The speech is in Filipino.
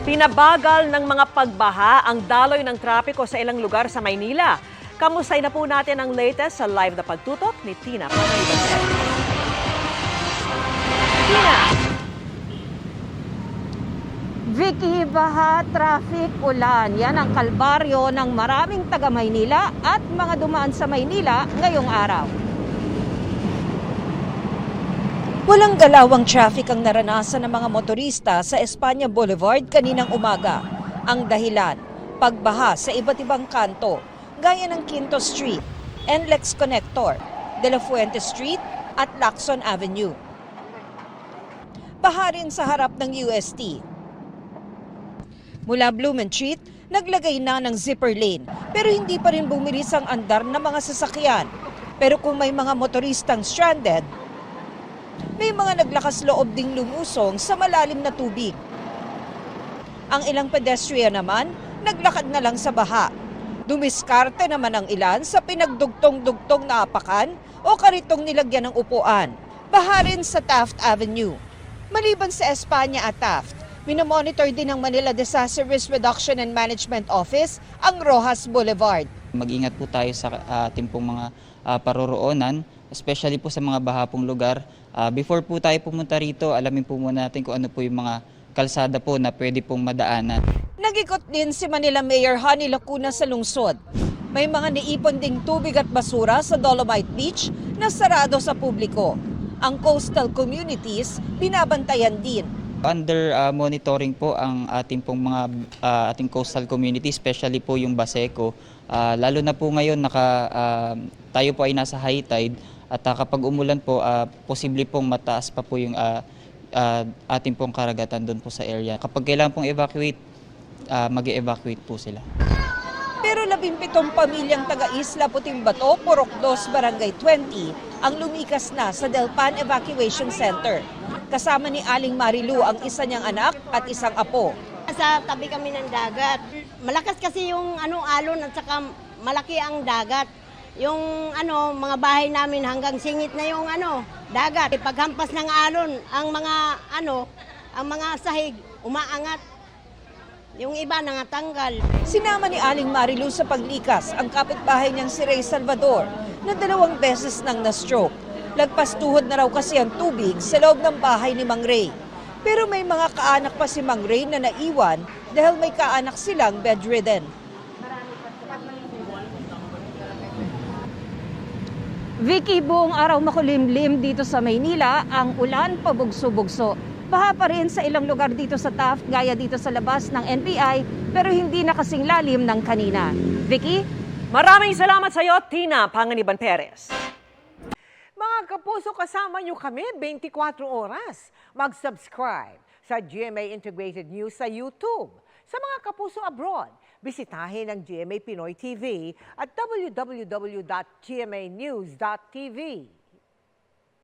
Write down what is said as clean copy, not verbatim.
Pinabagal ng mga pagbaha ang daloy ng trapiko sa ilang lugar sa Maynila. Kamusay na po natin ang latest sa live na pagtutok ni Tina Pangiliban. Tina! Vicky, baha, traffic, ulan. Yan ang kalbaryo ng maraming taga Maynila at mga dumaan sa Maynila ngayong araw. Walang galawang traffic ang naranasan ng mga motorista sa Espanya Boulevard kaninang umaga. Ang dahilan, pagbaha sa iba't ibang kanto, gaya ng Quinto Street, NLEX Connector, De La Fuente Street at Lacson Avenue. Baha rin sa harap ng UST. Mula Blumentritt, naglagay na ng zipper lane pero hindi pa rin bumilis ang andar ng mga sasakyan. Pero kung may mga motoristang stranded, may mga naglakas loob ding lumusong sa malalim na tubig. Ang ilang pedestrian naman, naglakad na lang sa baha. Dumiskarte naman ang ilan sa pinagdugtong-dugtong na apakan o karitong nilagyan ng upuan. Baha rin sa Taft Avenue. Maliban sa Espanya at Taft, minomonitor din ng Manila Disaster Risk Reduction and Management Office ang Rojas Boulevard. Mag-ingat po tayo sa ating pong mga paroroonan, especially po sa mga bahapong lugar. Before po tayo pumunta rito, alamin po muna natin kung ano po yung mga kalsada po na pwede pong madaanan. Nag-ikot din si Manila Mayor Honey Lacuna sa lungsod. May mga naipon ding tubig at basura sa Dolomite Beach na sarado sa publiko. Ang coastal communities binabantayan din. Under monitoring po ang ating pong mga ating coastal community, especially po yung Baseco. Lalo na po ngayon tayo po ay nasa high tide at kapag umulan po, posible pong mataas pa po yung ating pong karagatan doon po sa area. Kapag kailangan pong evacuate, mag-evacuate po sila. Pero 17 pamilyang taga-Isla Puting Bato, Purok 2, Barangay 20 ang lumikas na sa Delpan Evacuation Center. Kasama ni Aling Marilu ang isa niyang anak at isang apo. Sa tabi kami ng dagat. Malakas kasi yung alon at saka malaki ang dagat. Yung mga bahay namin hanggang singit na yung dagat. Paghampas ng alon, ang mga sahig umaangat. Yung iba nangatanggal. Sinama ni Aling Marilu sa paglikas ang kapitbahay niyang si Ray Salvador na 2 beses nang na-stroke. Lagpas tuhod na raw kasi ang tubig sa loob ng bahay ni Mang Ray. Pero may mga kaanak pa si Mang Ray na naiwan dahil may kaanak silang bedridden. Vicky, buong araw makulimlim dito sa Maynila, ang ulan pabugso-bugso. Baha pa rin sa ilang lugar dito sa Taft, gaya dito sa labas ng NBI, pero hindi na kasing lalim ng kanina. Vicky? Maraming salamat sa iyo, Tina Pangiliban Perez. Mga kapuso, kasama nyo kami 24 oras. Mag-subscribe sa GMA Integrated News sa YouTube. Sa mga kapuso abroad, bisitahin ang GMA Pinoy TV at www.gmanews.tv.